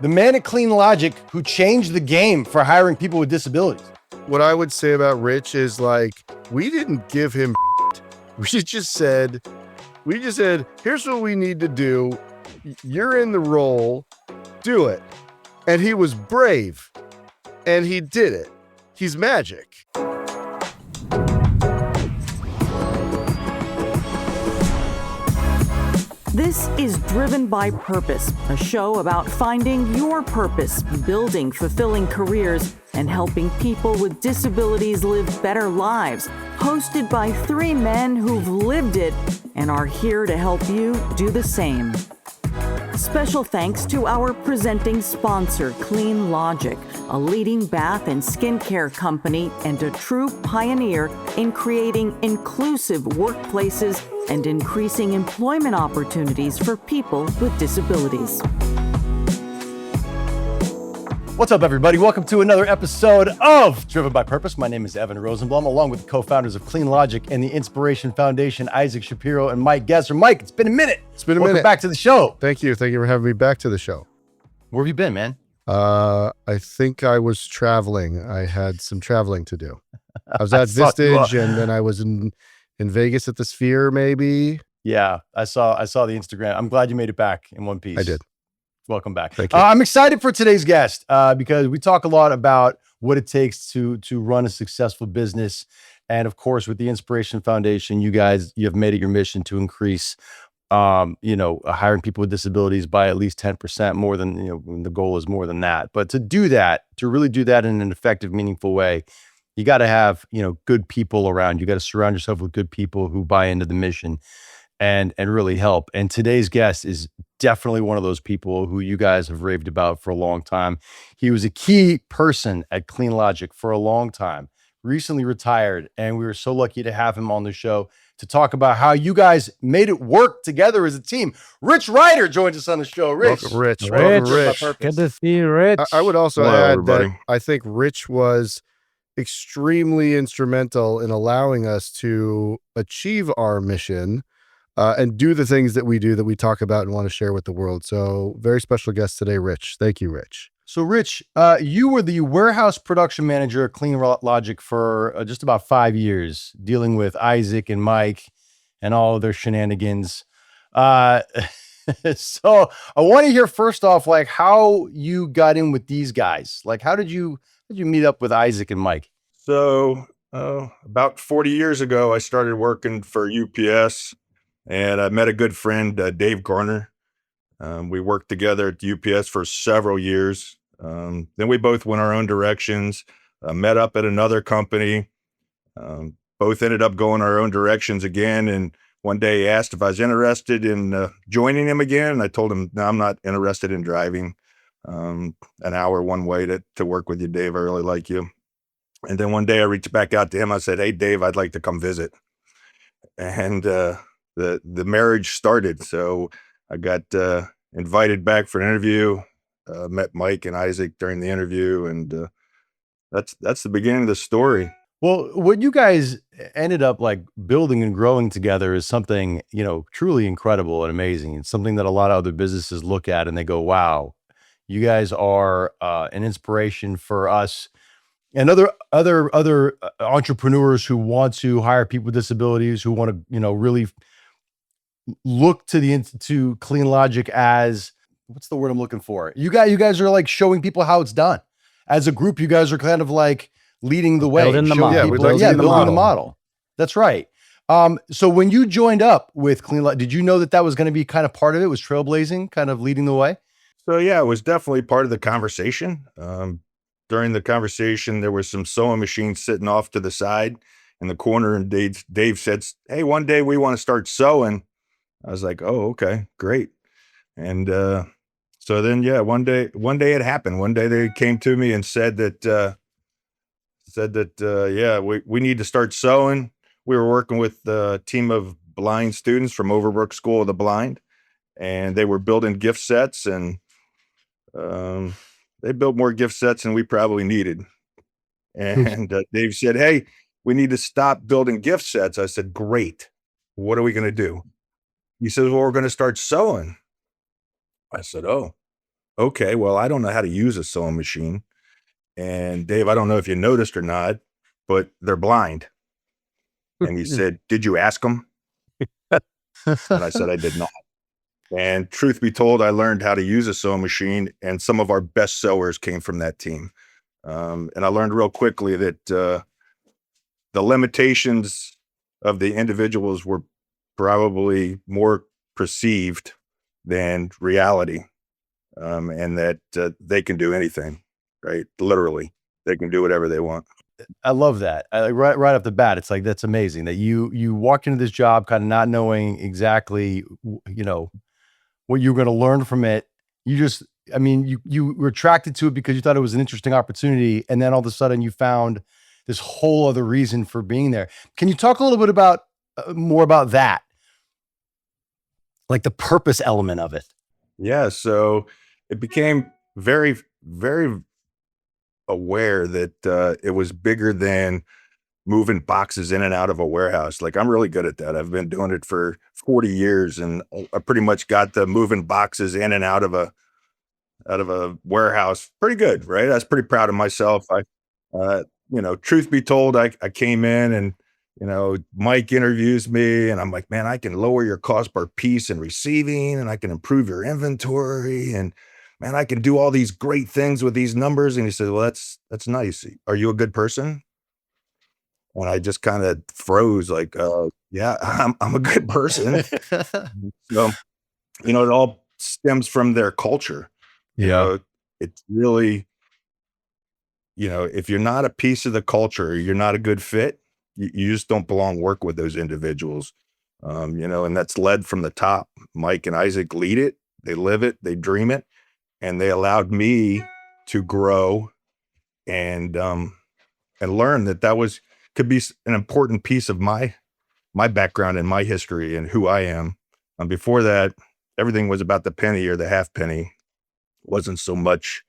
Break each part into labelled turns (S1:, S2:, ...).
S1: the man at Clean Logic who changed the game for hiring people with disabilities.
S2: What I would say about Rich is like, we didn't give him we just said, here's what we need to do. You're in the role, do it. And he was brave and he did it. He's magic.
S3: This is Driven by Purpose, a show about finding your purpose, building fulfilling careers, and helping people with disabilities live better lives. Hosted by three men who've lived it and are here to help you do the same. Special thanks to our presenting sponsor, Clean Logic, a leading bath and skincare company and a true pioneer in creating inclusive workplaces and increasing employment opportunities for people with disabilities.
S1: What's up, everybody? Welcome to another episode of Driven by Purpose. My name is Evan Rosenblum, along with the co-founders of Clean Logic and the Inspiration Foundation, Isaac Shapiro and Mike Gesser. Mike, it's been a minute. Welcome back to the show.
S2: Thank you. Thank you for having me back to the show.
S1: Where have you been, man?
S2: I think I was traveling. I had some traveling to do. I was at Vistage, and then I was in Vegas at the Sphere, maybe.
S1: Yeah, I saw the Instagram. I'm glad you made it back in one piece.
S2: I did.
S1: Welcome back.
S2: Thank you.
S1: I'm excited for today's guest because we talk a lot about what it takes to run a successful business. And of course, with the Inspiration Foundation, you have made it your mission to increase, hiring people with disabilities by at least 10% more than, the goal is more than that. But to really do that in an effective, meaningful way, you got to have, good people around. You got to surround yourself with good people who buy into the mission and really help. And today's guest is definitely one of those people who you guys have raved about for a long time. He was a key person at Clean Logic for a long time, recently retired, and we were so lucky to have him on the show to talk about how you guys made it work together as a team. Rich Ryder joins us on the show. Rich.
S2: Welcome, Rich.
S4: Good to see you, Rich.
S2: I would also
S5: Hello,
S2: add
S5: everybody.
S2: that I think Rich was extremely instrumental in allowing us to achieve our mission and do the things that we do that we talk about and want to share with the world. So very special guest today, Rich. Thank you, Rich.
S1: So Rich, you were the warehouse production manager at Clean Logic for just about 5 years, dealing with Isaac and Mike and all of their shenanigans. So I want to hear first off, like how you got in with these guys. Like how did you meet up with Isaac and Mike?
S5: So about 40 years ago, I started working for UPS, and I met a good friend, Dave Garner. We worked together at UPS for several years. Then we both went our own directions, met up at another company, both ended up going our own directions again. And one day he asked if I was interested in joining him again. And I told him, no, I'm not interested in driving an hour one way to work with you, Dave. I really like you. And then one day I reached back out to him. I said, hey, Dave, I'd like to come visit. And the marriage started. So I got invited back for an interview, met Mike and Isaac during the interview. And that's the beginning of the story.
S1: Well, what you guys ended up like building and growing together is something, truly incredible and amazing. It's something that a lot of other businesses look at and they go, wow, you guys are an inspiration for us and other entrepreneurs who want to hire people with disabilities, who want to, really look to Clean Logic as, what's the word I'm looking for? You guys are like showing people how it's done. As a group, you guys are kind of like leading the way.
S4: Building the model.
S1: Building the model. That's right. So when you joined up with Clean Logic, did you know that was going to be kind of part of it? Was trailblazing, kind of leading the way?
S5: So yeah, it was definitely part of the conversation. During the conversation, there was some sewing machines sitting off to the side in the corner, and Dave said, hey, one day we want to start sewing. I was like, oh, okay, great. And so then, yeah, one day it happened. One day they came to me and said that, we need to start sewing. We were working with a team of blind students from Overbrook School of the Blind, and they were building gift sets, and they built more gift sets than we probably needed. And Dave said, hey, we need to stop building gift sets. I said, great. What are we going to do? He says, well, we're going to start sewing. I said, oh, okay, well, I don't know how to use a sewing machine. And Dave, I don't know if you noticed or not, but they're blind. And he said, did you ask them? And I said, I did not. And truth be told, I learned how to use a sewing machine, and some of our best sewers came from that team. And I learned real quickly that the limitations of the individuals were probably more perceived than reality, and that they can do anything, right? Literally, they can do whatever they want.
S1: I love that. Right off the bat, it's like, that's amazing that you walked into this job kind of not knowing exactly, what you were going to learn from it. You were attracted to it because you thought it was an interesting opportunity, and then all of a sudden you found this whole other reason for being there. Can you talk a little bit about more about that, like the purpose element of it?
S5: Yeah, so it became very, very aware that it was bigger than moving boxes in and out of a warehouse. Like, I'm really good at that. I've been doing it for 40 years, and I pretty much got the moving boxes in and out of a warehouse pretty good, right? I was pretty proud of myself. Truth be told, I came in and, Mike interviews me, and I'm like, man, I can lower your cost per piece in receiving, and I can improve your inventory, and man, I can do all these great things with these numbers. And he said, well, that's nice. Are you a good person? And I just kind of froze, like, yeah, I'm a good person. So, it all stems from their culture. It's really, if you're not a piece of the culture, you're not a good fit. You just don't belong work with those individuals. And that's led from the top. Mike and Isaac lead it. They live it. They dream it. And they allowed me to grow and learn that could be an important piece of my background and my history and who I am. Before that, everything was about the penny or the half penny. It wasn't so much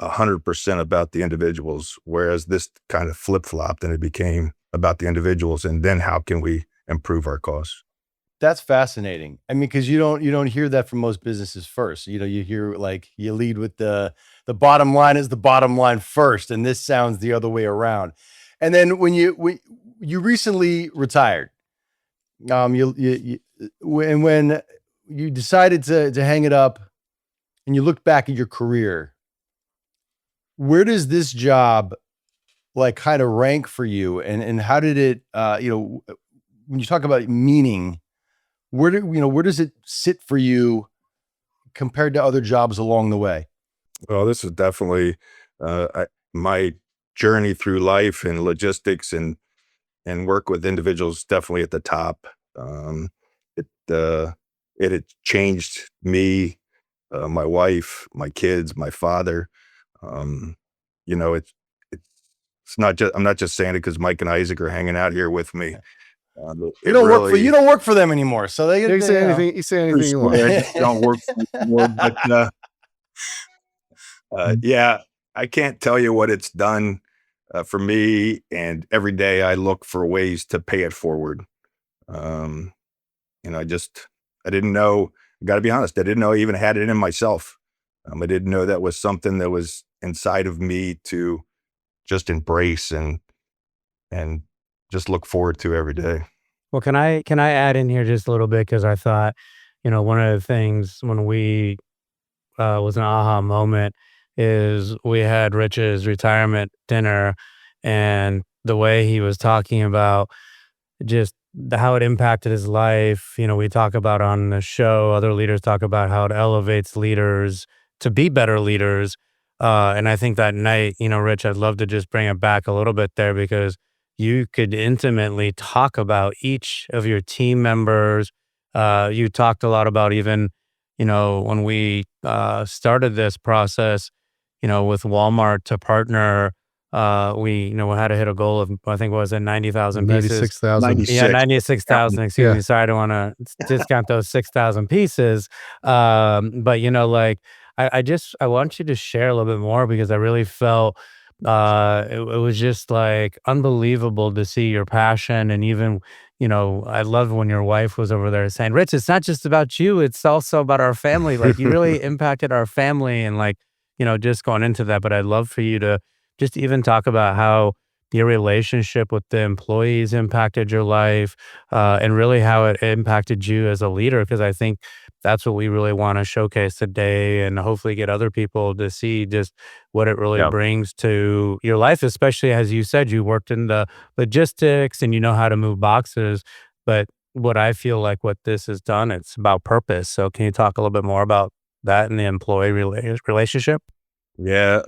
S5: 100% about the individuals, whereas this kind of flip-flopped and it became about the individuals, and then how can we improve our costs?
S1: That's fascinating. I mean, because you don't hear that from most businesses first. You hear, like, you lead with the bottom line is the bottom line first, and this sounds the other way around. And then when you recently retired, when you decided to hang it up, and you look back at your career, where does this job, like, kind of rank for you, and how did it, when you talk about meaning, where does it sit for you compared to other jobs along the way?
S5: Well, this is definitely my journey through life and logistics and work with individuals, definitely at the top. It had changed me, my wife, my kids, my father. It's not just, I'm not just saying it because Mike and Isaac are hanging out here with me.
S1: You don't work for them anymore, so they
S2: You say anything. You say anything you want.
S5: Don't work for them anymore, but yeah, I can't tell you what it's done for me. And every day I look for ways to pay it forward. I didn't know. I got to be honest. I didn't know I even had it in myself. I didn't know that was something that was inside of me to just embrace and just look forward to every day.
S4: Well, can I add in here just a little bit, because I thought, one of the things when we was an aha moment is we had Rich's retirement dinner, and the way he was talking about just how it impacted his life. We talk about on the show, other leaders talk about how it elevates leaders to be better leaders. And I think that night, Rich, I'd love to just bring it back a little bit there, because you could intimately talk about each of your team members. You talked a lot about even, when we started this process, with Walmart to partner, we had to hit a goal of, I think, what was it, 90,000 pieces?
S2: 96,000.
S4: Yeah, 96,000. Excuse me. Sorry, I don't want to discount those 6,000 pieces. But I want you to share a little bit more, because I really felt it was just like unbelievable to see your passion. And even, I love when your wife was over there saying, Rich, it's not just about you, it's also about our family. Like you really impacted our family, and like, just going into that. But I'd love for you to just even talk about how your relationship with the employees impacted your life, and really how it impacted you as a leader. Because I think that's what we really want to showcase today, and hopefully get other people to see just what it really
S1: Yeah.
S4: brings to your life, especially as you said, you worked in the logistics and you know how to move boxes. But what I feel like what this has done, it's about purpose. So can you talk a little bit more about that and the employee relationship?
S5: Yeah,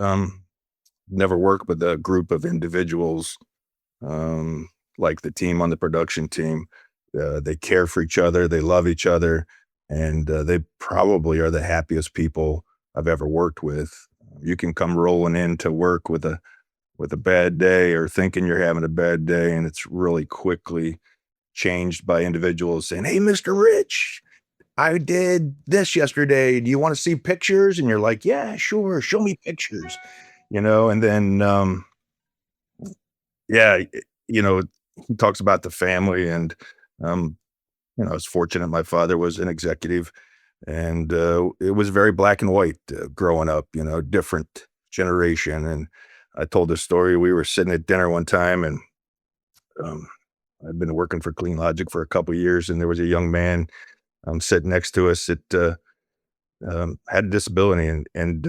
S5: never worked with a group of individuals like the team on the production team. They care for each other, they love each other, and they probably are the happiest people I've ever worked with. You can come rolling into work with a bad day or thinking you're having a bad day, and it's really quickly changed by individuals saying, "Hey, Mr. Rich, I did this yesterday. Do you want to see pictures?" And you're like, "Yeah, sure. Show me pictures." And then yeah, he talks about the family, and um, I was fortunate my father was an executive, and it was very black and white growing up, different generation. And I told this story. We were sitting at dinner one time, and um, I'd been working for Clean Logic for a couple of years, and there was a young man sitting next to us that had a disability, and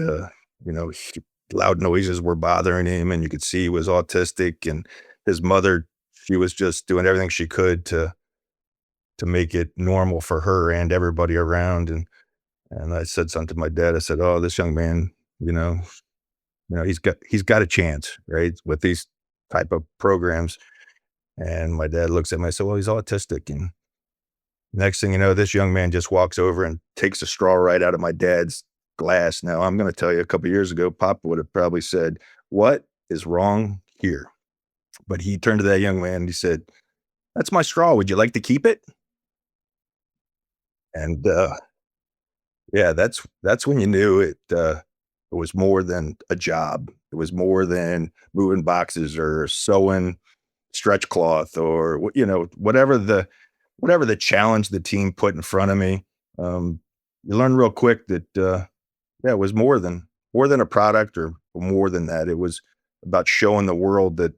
S5: loud noises were bothering him, and you could see he was autistic. And his mother, she was just doing everything she could to make it normal for her and everybody around. And I said something to my dad. I said, "Oh, this young man, you know, he's got a chance, right, with these type of programs." And my dad looks at me. I said, "Well, he's autistic." And next thing you know, this young man just walks over and takes a straw right out of my dad's glass. Now, I'm going to tell you, a couple of years ago, Papa would have probably said, "What is wrong here?" But he turned to that young man and he said, "That's my straw. Would you like to keep it?" And yeah, that's when you knew it was more than a job. It was more than moving boxes or sewing stretch cloth, or whatever the challenge the team put in front of me. You learn real quick that yeah, it was more than a product, or more than that. It was about showing the world that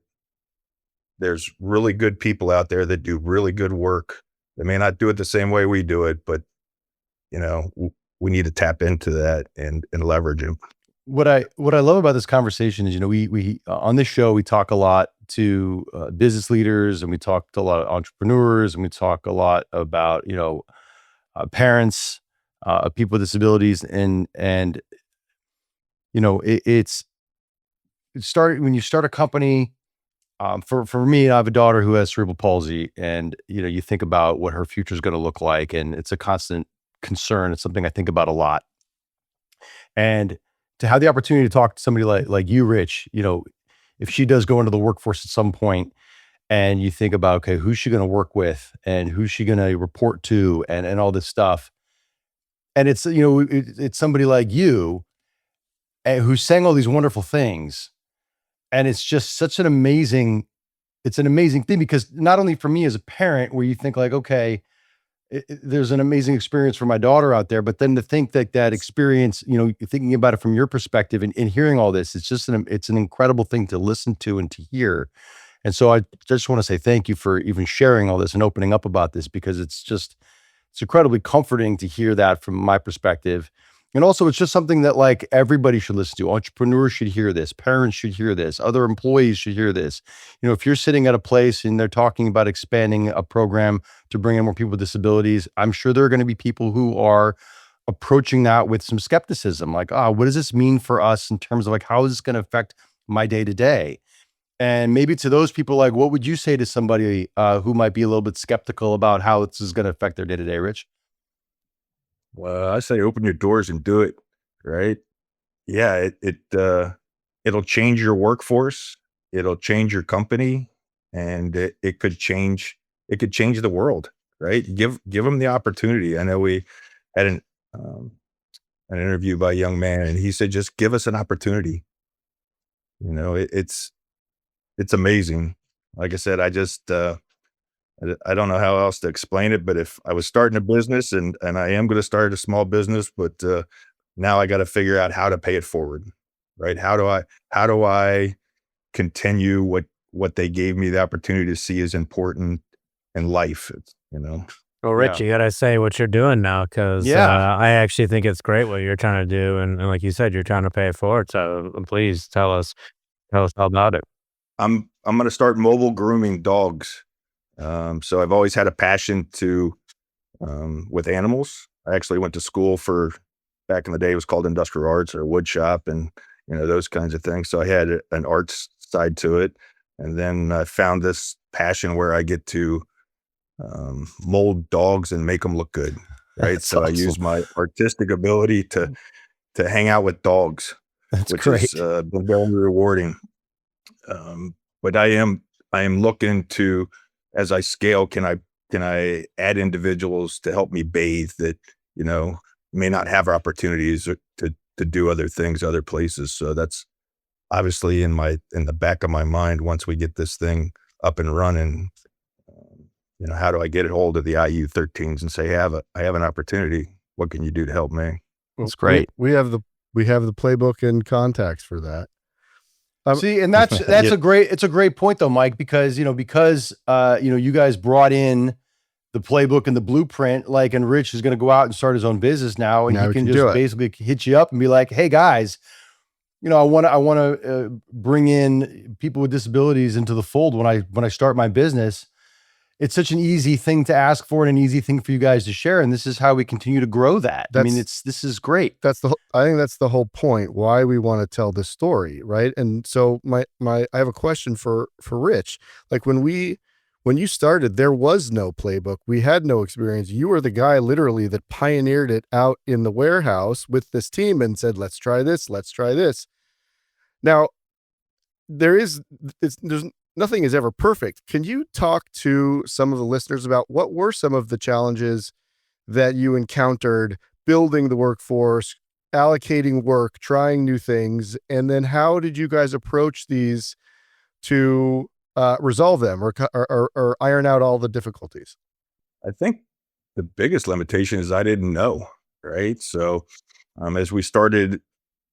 S5: there's really good people out there that do really good work. They may not do it the same way we do it, but we need to tap into that and leverage it.
S1: What I love about this conversation is, we on this show we talk a lot to business leaders, and we talk to a lot of entrepreneurs, and we talk a lot about parents of people with disabilities, and it's when you start a company. For me, I have a daughter who has cerebral palsy, and you think about what her future is going to look like, and it's a constant concern. It's something I think about a lot, and to have the opportunity to talk to somebody like you, Rich, if she does go into the workforce at some point, and you think about, okay, who's she going to work with, and who's she going to report to, and all this stuff, and it's somebody like you, who's saying all these wonderful things, and it's just such an amazing thing, because not only for me as a parent, where you think like, okay, there's an amazing experience for my daughter out there, but then to think that experience, thinking about it from your perspective, and hearing all this, it's an incredible thing to listen to and to hear. And so I just want to say thank you for even sharing all this and opening up about this, because it's incredibly comforting to hear that from my perspective. And also, it's just something that like everybody should listen to. Entrepreneurs should hear this. Parents should hear this. Other employees should hear this. If you're sitting at a place and they're talking about expanding a program to bring in more people with disabilities, I'm sure there are going to be people who are approaching that with some skepticism, like, what does this mean for us in terms of like, how is this going to affect my day to day? And maybe to those people, like, what would you say to somebody who might be a little bit skeptical about how this is going to affect their day to day, Rich?
S5: Well, I say open your doors and do it, right? Yeah, it'll change your workforce, it'll change your company, and it could change the world, right? Give them the opportunity. I know we had an interview by a young man, and he said, "Just give us an opportunity." it's amazing. Like I said, I don't know how else to explain it, but if I was starting a business and I am going to start a small business, but now I got to figure out how to pay it forward, right? How do I continue what they gave me the opportunity to see is important in life?
S4: Well, Rich, you gotta say what you're doing now, because
S1: Yeah.
S4: I actually think it's great what you're trying to do, and like you said, you're trying to pay it forward. So please tell us all about it.
S5: I'm going to start mobile grooming dogs. So I've always had a passion with animals. I actually went to school for, back in the day, it was called industrial arts or wood shop and, those kinds of things. So I had an arts side to it. And then I found this passion where I get to mold dogs and make them look good. Right.
S1: That's
S5: So I use
S1: awesome.
S5: my artistic ability to hang out with dogs,
S1: That's
S5: which has
S1: great.
S5: been very rewarding. But I am looking to, as I scale, can I add individuals to help me bathe that, you know, may not have opportunities to do other things, other places. So that's obviously in the back of my mind. Once we get this thing up and running, how do I get a hold of the IU13s and say, I have an opportunity. What can you do to help me?
S1: That's great.
S2: We have the playbook and contacts for that.
S1: See, and that's
S5: Yeah.
S1: it's a great point though, Mike, because you guys brought in the playbook and the blueprint, like, and Rich is going to go out and start his own business now, and
S2: Now
S1: he
S2: we
S1: can
S2: can
S1: just
S2: do it.
S1: basically hit you up and be like, "Hey guys, I want to bring in people with disabilities into the fold when I start my business." It's such an easy thing to ask for and an easy thing for you guys to share, and this is how we continue to grow that. I mean, this is great.
S2: I think that's the whole point why we want to tell this story, right? And so I have a question for Rich. Like when you started, there was no playbook. We had no experience. You were the guy literally that pioneered it out in the warehouse with this team and said, "Let's try this. Let's try this." Now, there's nothing is ever perfect. Can you talk to some of the listeners about what were some of the challenges that you encountered building the workforce, allocating work, trying new things, and then how did you guys approach these to resolve them or iron out all the difficulties?
S5: I think the biggest limitation is I didn't know, right? So, as we started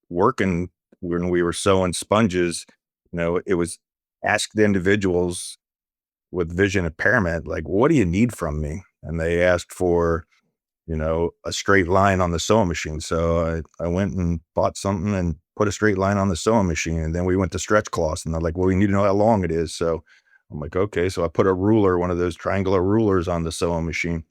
S5: working, when we were sewing sponges, it was ask the individuals with vision impairment, like, what do you need from me? And they asked for, a straight line on the sewing machine. So I went and bought something and put a straight line on the sewing machine. And then we went to stretch cloths and they're like, well, we need to know how long it is. So I'm like, okay. So I put a ruler, one of those triangular rulers on the sewing machine.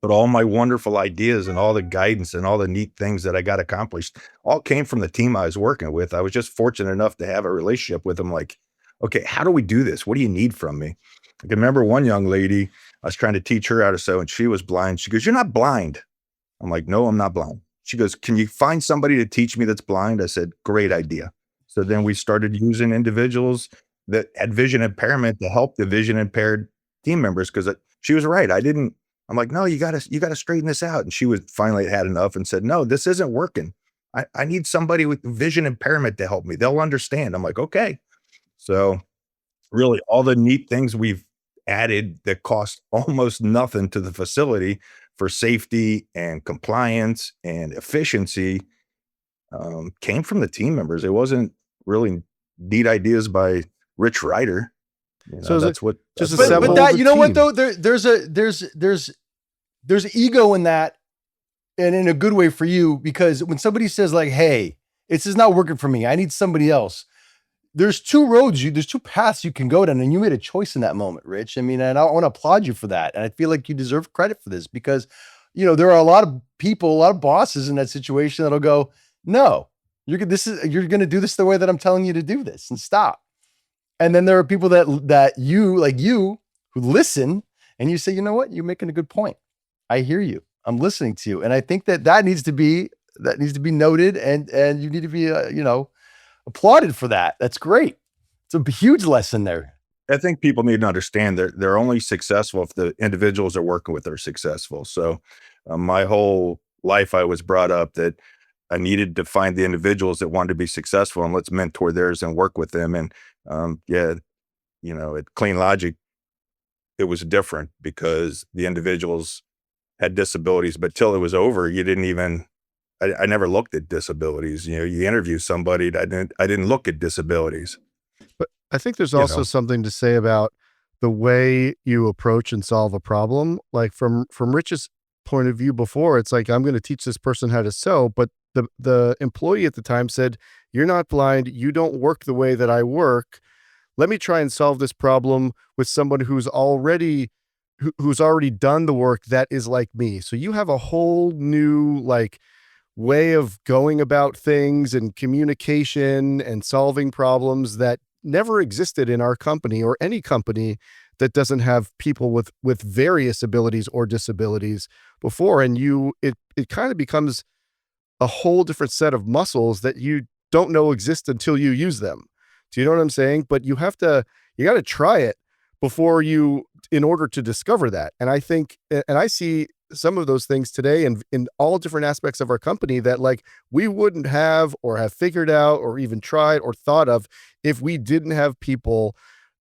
S5: But all my wonderful ideas and all the guidance and all the neat things that I got accomplished all came from the team I was working with. I was just fortunate enough to have a relationship with them. Like, okay, how do we do this? What do you need from me? I can remember one young lady, I was trying to teach her how to sew and she was blind. She goes, "You're not blind." I'm like, "No, I'm not blind." She goes, "Can you find somebody to teach me that's blind?" I said, "Great idea." So then we started using individuals that had vision impairment to help the vision impaired team members. Cause she was right. I'm like, "No, you gotta straighten this out." And she was finally had enough and said, "No, this isn't working. I need somebody with vision impairment to help me. They'll understand." I'm like, "Okay." So really all the neat things we've added that cost almost nothing to the facility for safety and compliance and efficiency came from the team members. It wasn't really neat ideas by Rich Ryder.
S2: So is it
S5: That's what
S2: just
S5: that's what it
S2: assemble
S1: But
S5: was.
S1: that,
S2: the
S1: you know what
S2: team?
S1: though, there's ego in that, and in a good way for you, because when somebody says like, "Hey, this is not working for me. I need somebody else." There's two paths you can go down, and you made a choice in that moment, Rich. I mean, and I want to applaud you for that. And I feel like you deserve credit for this because, there are a lot of people, a lot of bosses in that situation that'll go, "No, you're going to do this the way that I'm telling you to do this, and stop." And then there are people that you who listen, and you say, "You know what? You're making a good point. I hear you. I'm listening to you." And I think that needs to be noted, and you need to be applauded for that. That's great. It's a huge lesson there.
S5: I think people need to understand they're only successful if the individuals they're working with are successful. So my whole life, I was brought up that I needed to find the individuals that wanted to be successful, and let's mentor theirs and work with them. And yeah, at Clean Logic, it was different because the individuals had disabilities, but till it was over, you didn't even, I never looked at disabilities. You interview somebody, I didn't look at disabilities.
S2: But I think there's
S5: You
S2: also
S5: know.
S2: something to say about the way you approach and solve a problem. Like from Rich's point of view before, it's like, I'm going to teach this person how to sew, but the employee at the time said, "You're not blind. You don't work the way that I work. Let me try and solve this problem with someone who's already done the work that is like me." So you have a whole new way of going about things and communication and solving problems that never existed in our company or any company that doesn't have people with various abilities or disabilities before. And it kind of becomes a whole different set of muscles that you don't know exist until you use them. Do you know what I'm saying? But you got to try it before in order to discover that. And I think, and I see some of those things today in all different aspects of our company that we wouldn't have or have figured out or even tried or thought of if we didn't have people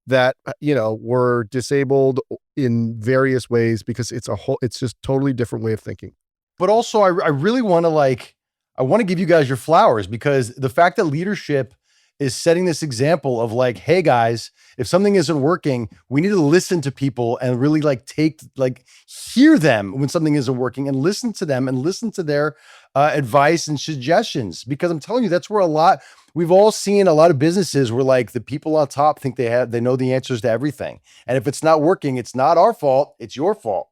S2: that, were disabled in various ways, because it's just totally different way of thinking.
S1: But also, I really want to I want to give you guys your flowers, because the fact that leadership is setting this example of hey guys, if something isn't working, we need to listen to people and really hear them when something isn't working, and listen to them and listen to their advice and suggestions. Because I'm telling you, that's where we've all seen a lot of businesses where the people on top think they know the answers to everything. And if it's not working, it's not our fault, it's your fault.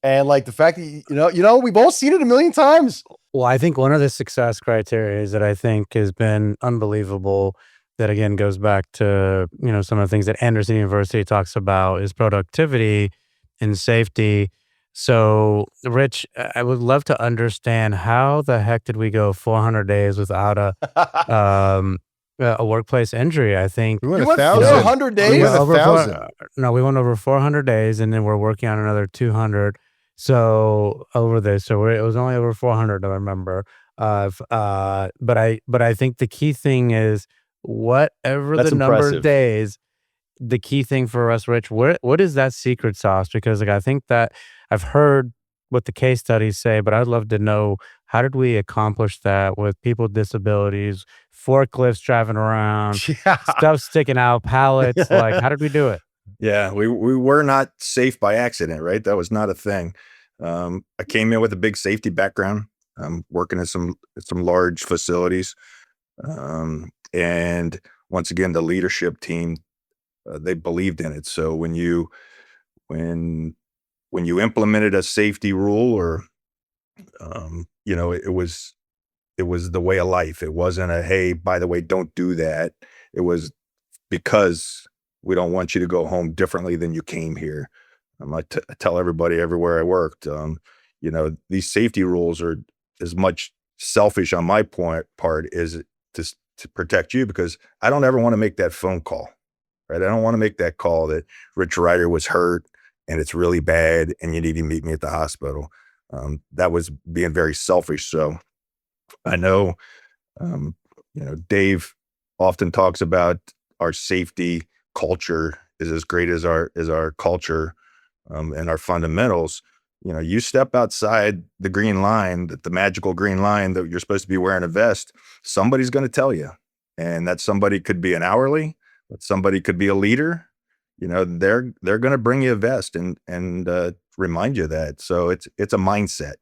S1: And the fact that, we've all seen it a million times.
S4: Well, I think one of the success criteria that I think has been unbelievable, that again goes back to, some of the things that Anderson University talks about, is productivity and safety. So, Rich, I would love to understand, how the heck did we go 400 days without a workplace injury? I think
S2: We went
S1: You went
S2: 1,000.
S1: 400
S2: We
S1: days?
S2: went
S4: over
S2: 1,000.
S4: we went over 400 days, and then we're working on another 200. So over this, it was only over 400, I remember. But I think the key thing is, whatever
S1: That's
S4: the number
S1: impressive.
S4: of days, the key thing for us, Rich, what is that secret sauce? Because I think that I've heard what the case studies say, but I'd love to know, how did we accomplish that with people with disabilities, forklifts driving around,
S1: Yeah.
S4: stuff sticking out, pallets? How did we do it?
S5: Yeah, we were not safe by accident, right? That was not a thing. I came in with a big safety background, working at some large facilities, and once again, the leadership team, they believed in it. So when you implemented a safety rule, or it was the way of life. It wasn't a, hey, by the way, don't do that. It was because we don't want you to go home differently than you came here. I tell everybody everywhere I worked, these safety rules are as much selfish on my part as to protect you, because I don't ever want to make that phone call, right? I don't want to make that call that Rich Ryder was hurt and it's really bad and you need to meet me at the hospital. That was being very selfish. So I know, Dave often talks about our safety culture is as great as our culture, and our fundamentals. You step outside the green line, the magical green line that you're supposed to be wearing a vest, somebody's going to tell you. And that somebody could be an hourly, but somebody could be a leader. They're going to bring you a vest and remind you of that. So it's a mindset.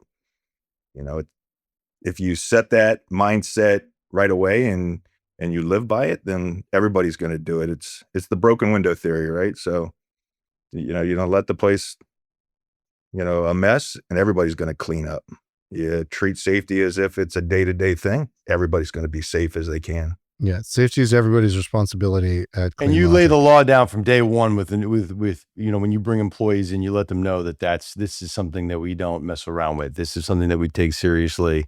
S5: If you set that mindset right away and you live by it, then everybody's going to do it. It's the broken window theory, right? So, you don't let the place, a mess, and everybody's going to clean up. You treat safety as if it's a day-to-day thing. Everybody's going to be safe as they can.
S2: Yeah, safety is everybody's responsibility at Clean
S1: And you lay
S2: Logic.
S1: the law down from day one with when you bring employees in, you let them know that this is something that we don't mess around with. This is something that we take seriously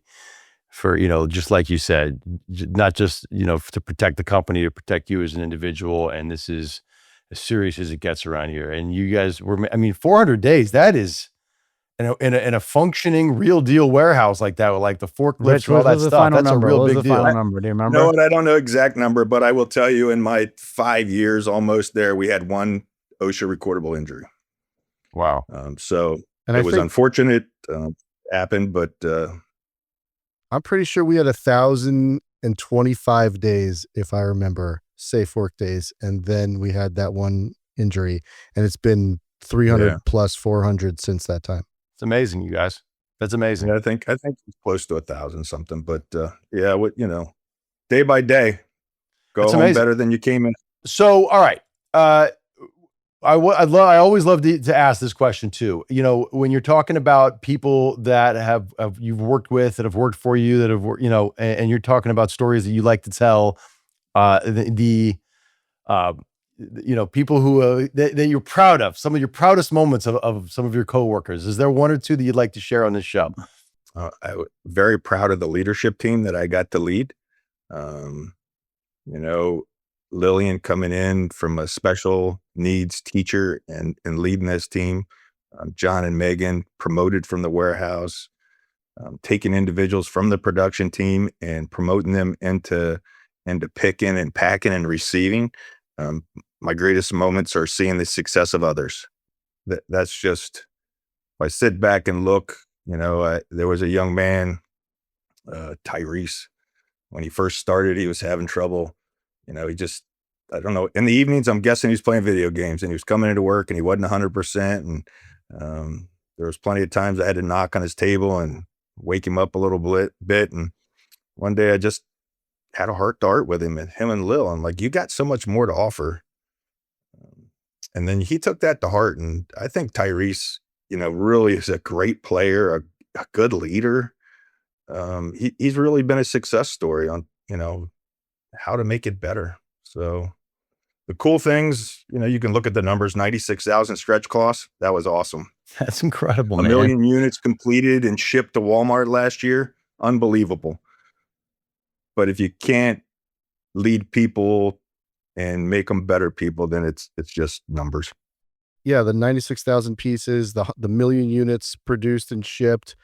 S1: for, just like you said, not just, to protect the company, to protect you as an individual. And this is as serious as it gets around here. And you guys 400 days, that is in a functioning real deal warehouse like that with like the forklifts
S4: Rich,
S1: and all
S4: what
S1: that
S4: was the
S1: stuff.
S4: final
S1: That's
S4: number?
S1: a real
S4: What was
S1: big
S4: the
S1: deal.
S4: final number? Do you
S5: You
S4: remember?
S5: know what? I don't know exact number, but I will tell you in my 5 years almost there, we had one OSHA recordable injury.
S1: Wow.
S5: So
S2: And
S5: it was unfortunate, happened, but
S2: I'm pretty sure we had 1,025 days, if I remember, safe work days. And then we had that one injury, and it's been 300
S5: Yeah.
S2: plus 400 since that time.
S1: It's amazing, you guys. That's amazing.
S5: I think it's close to 1,000 something. But yeah, what day by day, go
S1: That's
S5: home
S1: amazing.
S5: better than you came in.
S1: So, all right. I always love to ask this question too. When you're talking about people that have you've worked with, that have worked for you, that have worked, and you're talking about stories that you like to tell, people who that you're proud of, some of your proudest moments of some of your coworkers. Is there one or two that you'd like to share on this show?
S5: I'm very proud of the leadership team that I got to lead. Lillian coming in from a special needs teacher and leading this team. John and Megan promoted from the warehouse, taking individuals from the production team and promoting them into picking and packing and receiving. My greatest moments are seeing the success of others. That's just, if I sit back and look, there was a young man, Tyrese, when he first started, he was having trouble. I don't know. In the evenings, I'm guessing he was playing video games, and he was coming into work and he wasn't 100%. And there was plenty of times I had to knock on his table and wake him up a little bit. And one day I just had a heart to heart with him and Lil. I'm like, you got so much more to offer. And then he took that to heart. And I think Tyrese, really is a great player, a good leader. He's really been a success story on, how to make it better. So the cool things, you can look at the numbers, 96,000 stretch costs. That was awesome.
S1: That's incredible,
S5: A
S1: man.
S5: million units completed and shipped to Walmart last year. Unbelievable. But if you can't lead people and make them better people, then it's just numbers.
S2: Yeah, the 96,000 pieces, the million units produced and shipped.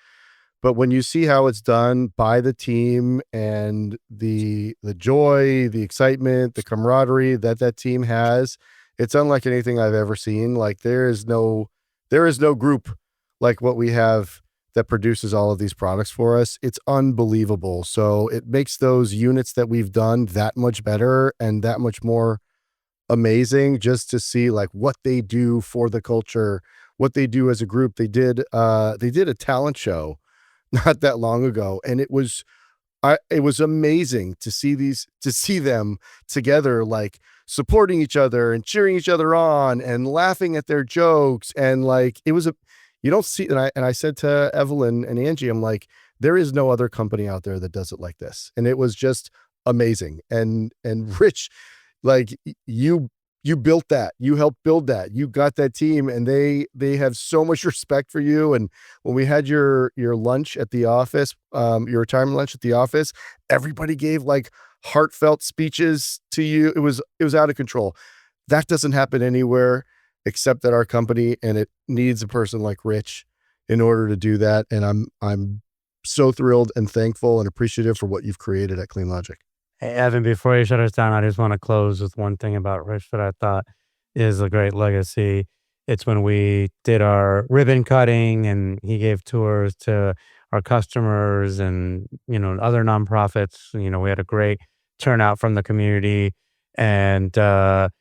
S2: But when you see how it's done by the team and the joy, the excitement, the camaraderie that team has, it's unlike anything I've ever seen. Like there is no group like what we have that produces all of these products for us. It's unbelievable. So it makes those units that we've done that much better and that much more amazing just to see like what they do for the culture, what they do as a group. They did a talent show not that long ago, and it was amazing to see them together, like supporting each other and cheering each other on and laughing at their jokes. And like you don't see, and I said to Evelyn and Angie, I'm like, there is no other company out there that does it like this. And it was just amazing. And Rich, like you built that, you helped build that, you got that team, and they have so much respect for you. And when we had your lunch at the office, your retirement lunch at the office, everybody gave like heartfelt speeches to you. It was out of control. That doesn't happen anywhere except at our company, and it needs a person like Rich in order to do that. And I'm so thrilled and thankful and appreciative for what you've created at CleanLogic.
S4: Hey, Evan, before you shut us down, I just want to close with one thing about Rich that I thought is a great legacy. It's when we did our ribbon cutting and he gave tours to our customers and, other nonprofits. We had a great turnout from the community. And the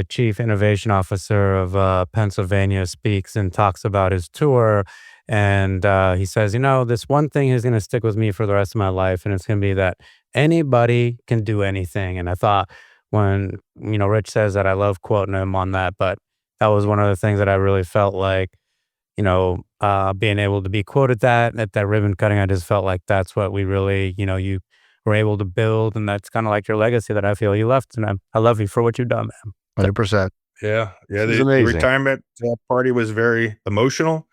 S4: chief innovation officer of Pennsylvania speaks and talks about his tour. And he says, this one thing is going to stick with me for the rest of my life. And it's going to be that anybody can do anything. And I thought when, Rich says that, I love quoting him on that, but that was one of the things that I really felt like, being able to be quoted that at that ribbon cutting, I just felt like that's what we really, you were able to build. And that's kind of like your legacy that I feel you left. And I love you for what you've done, man.
S2: 100%.
S5: Yeah.
S1: This is
S5: The
S1: amazing.
S5: retirement party was very emotional.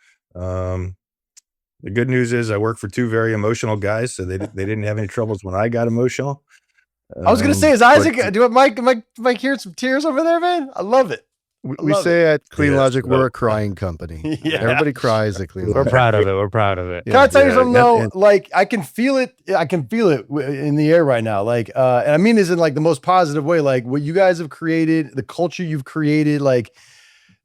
S5: The good news is I work for two very emotional guys, so they didn't have any troubles when I got emotional.
S1: I was gonna say, is
S5: but-
S1: Isaac? Do Mike hear some tears over there, man? I love it.
S2: We
S1: love
S2: say at Clean
S5: Yes,
S2: Logic,
S5: well-
S2: we're a crying company.
S1: Yeah.
S2: Everybody cries at Clean
S4: We're
S2: Logic.
S4: proud of it. We're proud of it.
S1: Can I tell you
S2: Yeah,
S1: something
S2: yeah,
S1: though?
S2: and-
S1: Like I can feel it. I can feel it in the air right now. Like, and I mean this in like the most positive way. Like what you guys have created, the culture you've created, like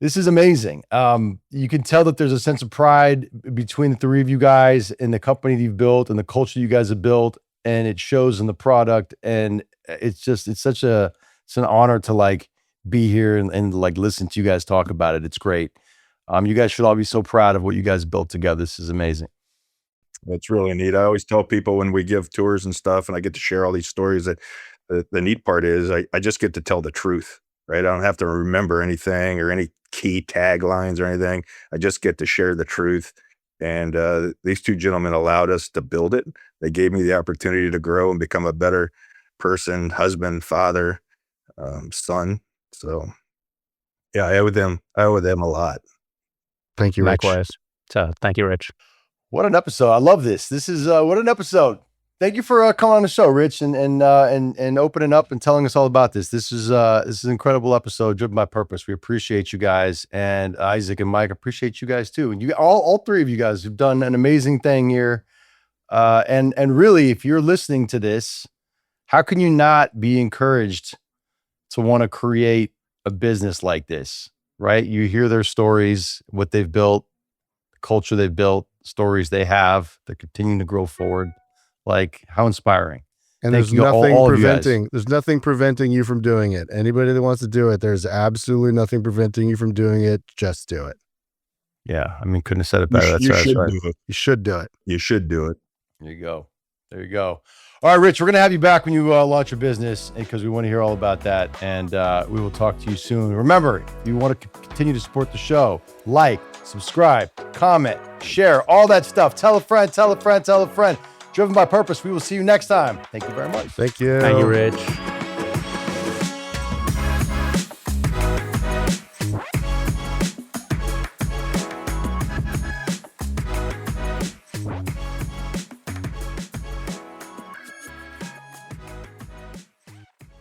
S1: this is amazing. You can tell that there's a sense of pride between the three of you guys and the company that you've built and the culture you guys have built, and it shows in the product. And it's an honor to like be here and like listen to you guys talk about it. It's great. You guys should all be so proud of what you guys built together. This is amazing.
S5: It's really neat. I always tell people when we give tours and stuff, and I get to share all these stories, that the neat part is I just get to tell the truth, right? I don't have to remember anything or any key taglines or anything. I just get to share the truth. And these two gentlemen allowed us to build it. They gave me the opportunity to grow and become a better person, husband, father, son. So yeah, I owe them a lot.
S2: Thank you, Rich.
S4: Likewise. So thank you, Rich.
S1: What an episode. I love this. This is what an episode. Thank you for coming on the show, Rich, and opening up and telling us all about this. This is an incredible episode, driven by purpose. We appreciate you guys, and Isaac and Mike appreciate you guys too. And you all three of you guys have done an amazing thing here. And really, if you're listening to this, how can you not be encouraged to want to create a business like this, right? You hear their stories, what they've built, the culture they've built, stories they have, they're continuing to grow forward. Like, how inspiring.
S2: And
S1: Thank
S2: there's
S1: you, all
S2: nothing
S1: of you guys.
S2: preventing you from doing it. Anybody that wants to do it, there's absolutely nothing preventing you from doing it. Just do it.
S1: Yeah, I mean, couldn't have said it better. That's right. That's right.
S5: Do it.
S2: You should do it.
S5: You should do it.
S1: There you go. There you go. All right, Rich, we're going to have you back when you launch your business because we want to hear all about that. And we will talk to you soon. Remember, if you want to continue to support the show, like, subscribe, comment, share, all that stuff. Tell a friend, tell a friend, tell a friend. Driven by purpose. We will see you next time. Thank you very much.
S2: Thank you.
S4: Thank you, Rich.